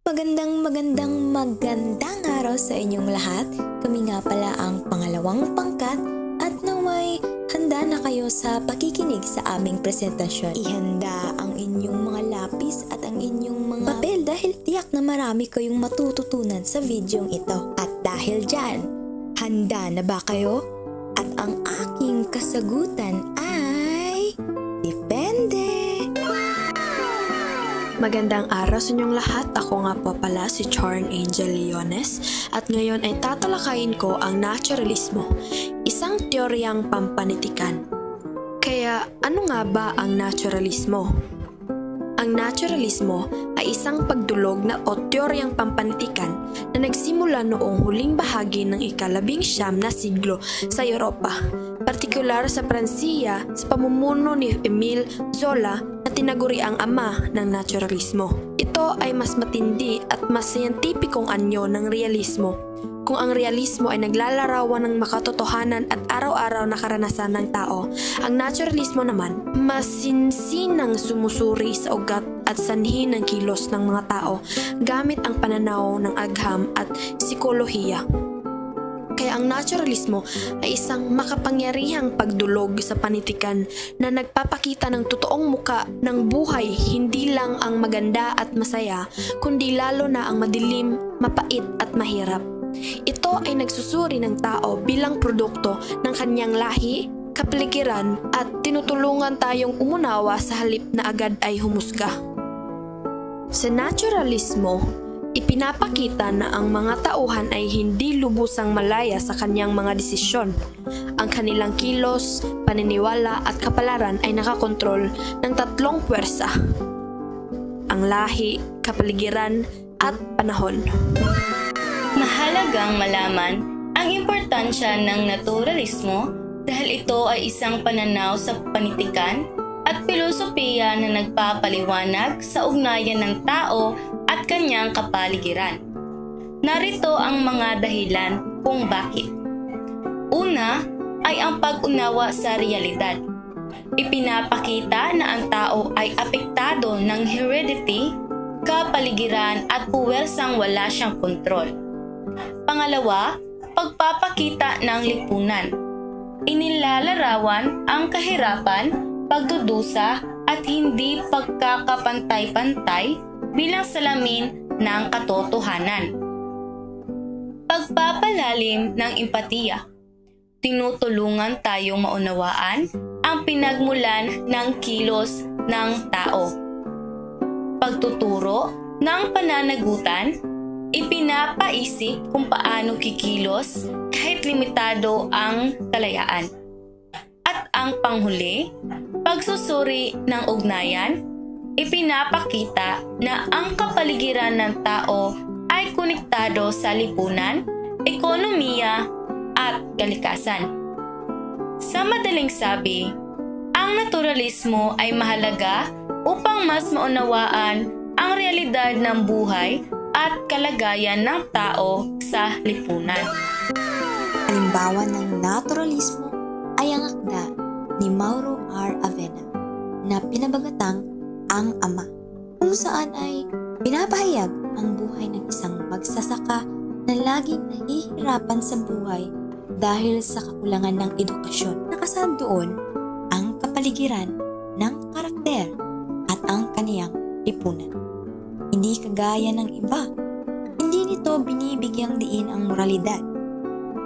Magandang araw sa inyong lahat. Kami nga pala ang pangalawang pangkat at naway handa na kayo sa pakikinig sa aming presentasyon. Ihanda ang inyong mga lapis at ang inyong mga papel dahil tiyak na marami kayong matututunan sa videong ito. At dahil dyan, handa na ba kayo? At ang aking kasagutan ay depende. Magandang araw sa inyong lahat. Ako nga po pala si Charn Angel Leones at ngayon ay tatalakayin ko ang naturalismo, isang teoryang pampanitikan. Kaya ano nga ba ang naturalismo? Ang naturalismo ay isang pagdulog na o teoryang pampanitikan na nagsimula noong huling bahagi ng ika-19 na siglo sa Europa, partikular sa Pransiya sa pamumuno ni Émile Zola na tinaguri ang ama ng naturalismo. Ito ay mas matindi at mas siyentipikong anyo ng realismo. Kung ang realismo ay naglalarawan ng makatotohanan at araw-araw na karanasan ng tao, ang naturalismo naman mas sinsinang sumusuri sa ugat at sanhi ng kilos ng mga tao gamit ang pananaw ng agham at psikolohiya. Kaya ang naturalismo ay isang makapangyarihang pagdulog sa panitikan na nagpapakita ng totoong muka ng buhay, hindi lang ang maganda at masaya, kundi lalo na ang madilim, mapait at mahirap. Ito ay nagsusuri ng tao bilang produkto ng kanyang lahi, kapaligiran at tinutulungan tayong umunawa sa halip na agad ay humusga. Sa naturalismo, ipinapakita na ang mga tauhan ay hindi lubusang malaya sa kanyang mga desisyon. Ang kanilang kilos, paniniwala at kapalaran ay nakakontrol ng tatlong puwersa: ang lahi, kapaligiran at panahon. Mahalagang malaman ang importansya ng naturalismo dahil ito ay isang pananaw sa panitikan at filosofiya na nagpapaliwanag sa ugnayan ng tao at kanyang kapaligiran. Narito ang mga dahilan kung bakit. Una ay ang pag-unawa sa realidad. Ipinapakita na ang tao ay apektado ng heredity, kapaligiran at puwersang wala siyang kontrol. Pangalawa, pagpapakita ng lipunan. Inilalarawan ang kahirapan, pagdudusa at hindi pagkakapantay-pantay bilang salamin ng katotohanan. Pagpapalalim ng empatiya. Tinutulungan tayong maunawaan ang pinagmulan ng kilos ng tao. Pagtuturo ng pananagutan. Ipinapaisip kung paano kikilos kahit limitado ang kalayaan. At ang panghuli, pagsusuri ng ugnayan, ipinapakita na ang kapaligiran ng tao ay konektado sa lipunan, ekonomiya at kalikasan. Sa madaling sabi, ang naturalismo ay mahalaga upang mas maunawaan ang realidad ng buhay at kalagayan ng tao sa lipunan. Halimbawa ng naturalismo ay ang akda ni Mauro R. Avena na pinabagatang Ang Ama, kung saan ay pinapahayag ang buhay ng isang magsasaka na laging nahihirapan sa buhay dahil sa kakulangan ng edukasyon. Nakasad doon ang kapaligiran ng karakter at ang kaniyang lipunan. Hindi kagaya ng iba, hindi nito binibigyang diin ang moralidad,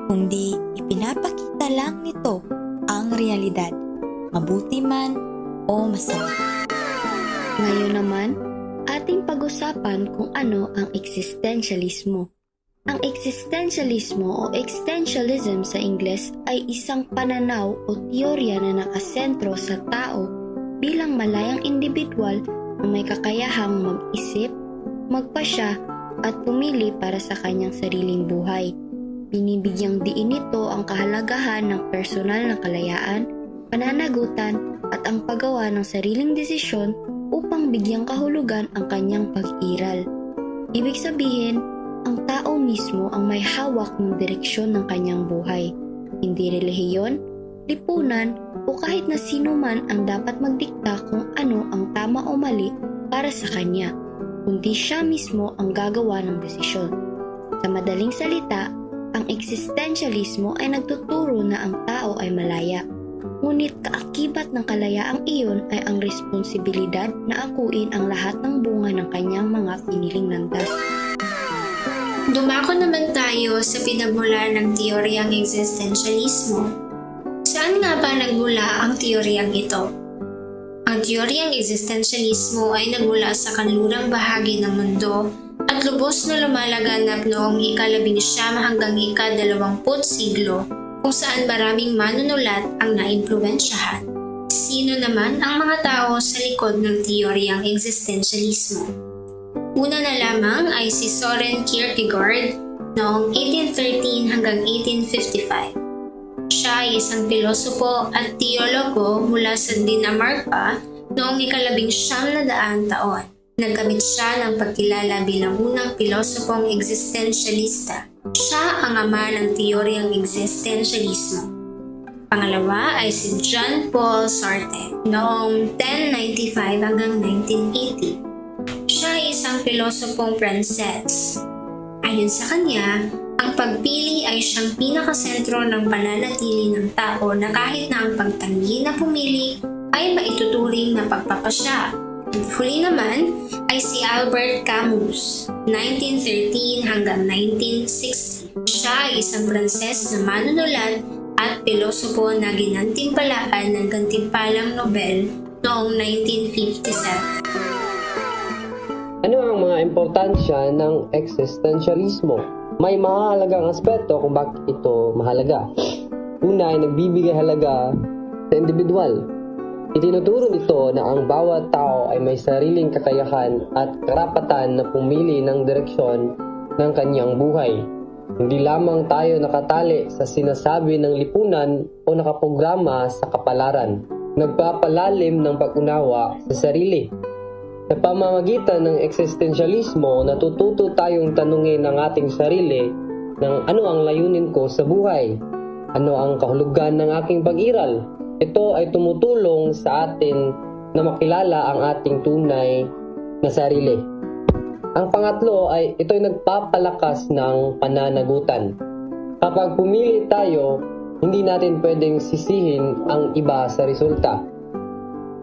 kundi ipinapakita lang nito ang realidad, mabuti man o masama. Ngayon naman, ating pag-usapan kung ano ang existentialismo. Ang existentialismo o existentialism sa Ingles ay isang pananaw o teorya na nakasentro sa tao bilang malayang individual na may kakayahang mag-isip, magpasya at pumili para sa kanyang sariling buhay. Binibigyang diin nito ang kahalagahan ng personal na kalayaan, pananagutan at ang paggawa ng sariling desisyon upang bigyang kahulugan ang kanyang pag-iral. Ibig sabihin, ang tao mismo ang may hawak ng direksyon ng kanyang buhay. Hindi relihiyon, lipunan o kahit na sino man ang dapat magdikta kung ano ang tama o mali para sa kanya. kundi siya mismo ang gagawa ng desisyon. Sa madaling salita, ang existentialismo ay nagtuturo na ang tao ay malaya. Ngunit kaakibat ng kalayaang iyon ay ang responsibilidad na akuin ang lahat ng bunga ng kanyang mga piniling landas. Dumako naman tayo sa pinagmula ng teoryang existentialismo. Saan nga ba nagmula ang teoryang ito? Ang teoryang existentialismo ay nagmula sa kanlurang bahagi ng mundo at lubos na lumalaganap noong ika-19 hanggang ika-20 siglo kung saan maraming manunulat ang naimpluwensyahan. Sino naman ang mga tao sa likod ng teoryang existentialismo? Una na lamang ay si Soren Kierkegaard noong 1813 hanggang 1855. Siya ay isang pilosopo at teologo mula sa Dinamarca noong ika-1900 taon. Nagkamit siya ng pagkilala bilang unang pilosopong existentialista. Siya ang ama ng teoryang existentialismo. Pangalawa ay si John Paul Sartre noong 1095 hanggang 1980. Siya ay isang pilosopong Pranses. Ayon sa kanya, ang pagpili ay siyang pinakasentro ng pananatili ng tao na kahit na ang pagtanggi na pumili ay maituturing na pagpapasya. Huli naman ay si Albert Camus, 1913 hanggang 1960. Siya ay isang Pranses na manunulat at pilosopo na ginantimpalaan ng gantimpalang Nobel noong 1957. Ano ang mga importansya ng existentialismo? May mahalagang aspeto kung bakit ito mahalaga. Una ay nagbibigay halaga sa individual. Itinuturo nito na ang bawat tao ay may sariling kakayahan at karapatan na pumili ng direksyon ng kanyang buhay. Hindi lamang tayo nakatali sa sinasabi ng lipunan o nakaprograma sa kapalaran. Nagpapalalim ng pag-unawa sa sarili. Sa pamamagitan ng existentialismo, natututo tayong tanungin ang ating sarili ng ano ang layunin ko sa buhay? Ano ang kahulugan ng aking pag-iral? Ito ay tumutulong sa atin na makilala ang ating tunay na sarili. Ang pangatlo ay ito'y nagpapalakas ng pananagutan. Kapag pumili tayo, hindi natin pwedeng sisihin ang iba sa resulta.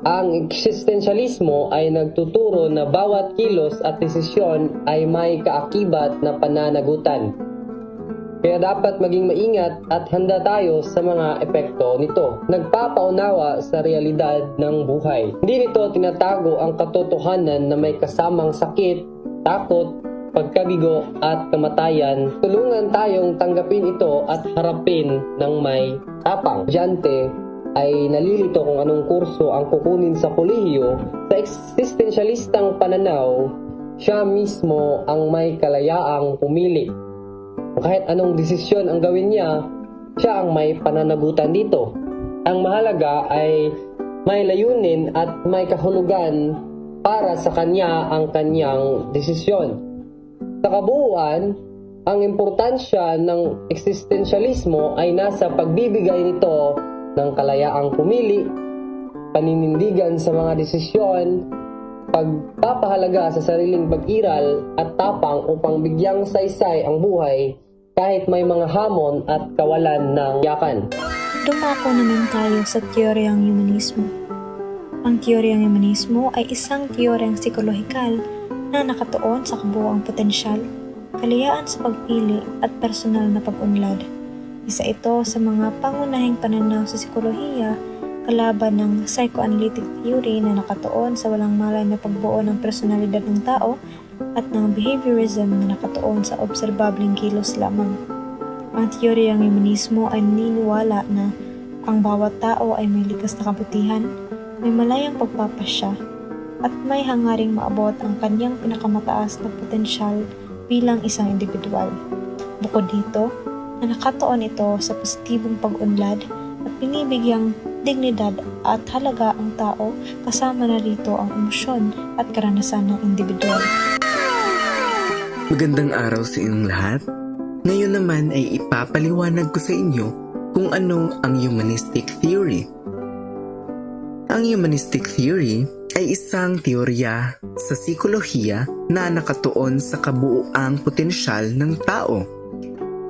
Ang existentialismo ay nagtuturo na bawat kilos at desisyon ay may kaakibat na pananagutan. Kaya dapat maging maingat at handa tayo sa mga epekto nito. Nagpapaunawa sa realidad ng buhay. Hindi nito tinatago ang katotohanan na may kasamang sakit, takot, pagkabigo at kamatayan. Tulungan tayong tanggapin ito at harapin ng may tapang. Diante ay nalilito kung anong kurso ang kukunin sa kolehiyo. Sa existentialistang pananaw, siya mismo ang may kalayaang pumili. Kahit anong desisyon ang gawin niya, siya ang may pananagutan dito. Ang mahalaga ay may layunin at may kahulugan para sa kanya ang kanyang desisyon. Sa kabuuan, ang importansya ng existentialismo ay nasa pagbibigay nito ng kalayaang pumili, paninindigan sa mga desisyon, pagpapahalaga sa sariling pag-iral at tapang upang bigyang saysay ang buhay kahit may mga hamon at kawalan ng yakan. Dumako naman tayo sa teoryang humanismo. Ang teoryang humanismo ay isang teoryang psikolohikal na nakatuon sa kabuuang potensyal, kalayaan sa pagpili at personal na pag-unlad. Isa ito sa mga pangunahing pananaw sa psikolohiya kalaban ng psychoanalytic theory na nakatuon sa walang malay na pagbuo ng personalidad ng tao at ng behaviorism na nakatuon sa obserbableng kilos lamang. Ang teoryang humanismo ay naniniwala na ang bawat tao ay may likas na kabutihan, may malayang pagpapasya, at may hangaring maabot ang kanyang pinakamataas na potensyal bilang isang individual. Bukod dito, na nakatuon ito sa positibong pag-unlad at binibigyang dignidad at halaga ang tao kasama na rito ang emosyon at karanasan ng individual. Magandang araw sa inyong lahat. Ngayon naman ay ipapaliwanag ko sa inyo kung ano ang humanistic theory. Ang humanistic theory ay isang teorya sa psikolohiya na nakatuon sa kabuuang potensyal ng tao.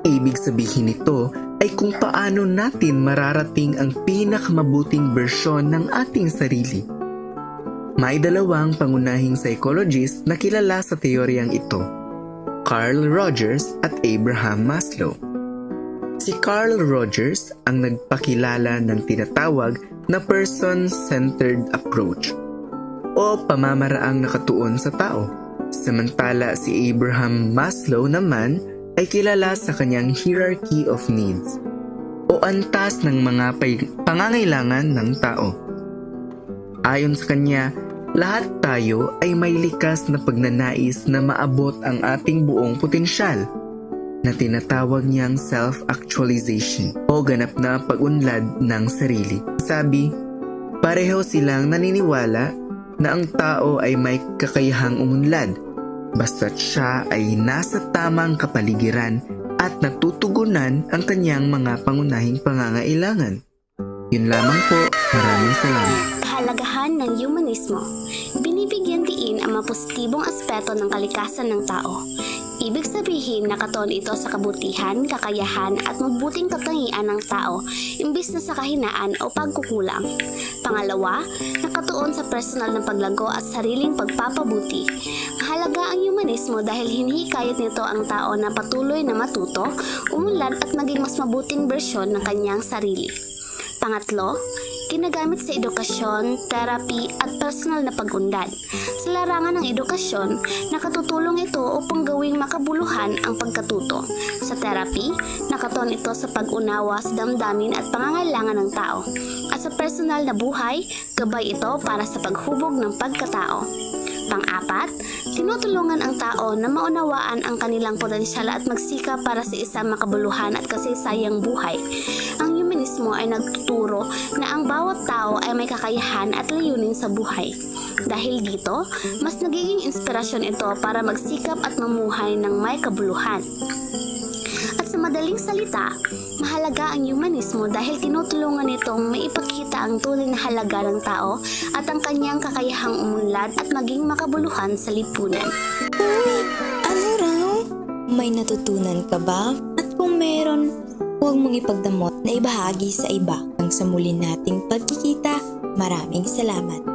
Ibig sabihin nito ay kung paano natin mararating ang pinakamabuting bersyon ng ating sarili. May dalawang pangunahing psychologist na kilala sa teoryang ito, Carl Rogers at Abraham Maslow. Si Carl Rogers ang nagpakilala ng tinatawag na person-centered approach o pamamaraang nakatuon sa tao. Samantala si Abraham Maslow naman ay kilala sa kanyang hierarchy of needs o antas ng mga pangangailangan ng tao. Ayon sa kanya, lahat tayo ay may likas na pagnanais na maabot ang ating buong potensyal na tinatawag niyang self-actualization o ganap na pag-unlad ng sarili. Sabi, pareho silang naniniwala na ang tao ay may kakayahang umunlad basta't siya ay nasa tamang kapaligiran at natutugunan ang kanyang mga pangunahing pangangailangan. Yun lamang po, maraming salamat. Kahalagahan ng humanismo. Binibigyan diin ang mga positibong aspeto ng kalikasan ng tao. Ibig sabihin nakatuon ito sa kabutihan, kakayahan at mabuting katangian ng tao imbis na sa kahinaan o pagkukulang. Pangalawa, nakatuon sa personal na paglago at sariling pagpapabuti. Mahalaga ang humanismo dahil hinihikayat nito ang tao na patuloy na matuto, umunlad at maging mas mabuting bersyon ng kanyang sarili. Pangatlo, ginagamit sa edukasyon, therapy at personal na pag-unlad. Sa larangan ng edukasyon, nakatutulong ito upang gawing makabuluhan ang pagkatuto. Sa therapy, nakatuon ito sa pag-unawa sa damdamin at pangangailangan ng tao. At sa personal na buhay, gabay ito para sa paghubog ng pagkatao. Pang-apat, tinutulungan ang tao na maunawaan ang kanilang potensyal at magsikap para sa isang makabuluhan at kasaysayang buhay. Ang humanismo ay nagtuturo na ang bawat tao ay may kakayahan at layunin sa buhay. Dahil dito, mas nagiging inspirasyon ito para magsikap at mamuhay ng may kabuluhan. At sa madaling salita, mahalaga ang humanismo dahil tinutulungan nitong maipakita ang tunay na halaga ng tao at ang kanyang kakayahang umunlad at maging makabuluhan sa lipunan. Ano raw? May natutunan ka ba? At kung meron, huwag mong ipagdamot na ibahagi sa iba. Hanggang sa muli nating pagkikita, maraming salamat.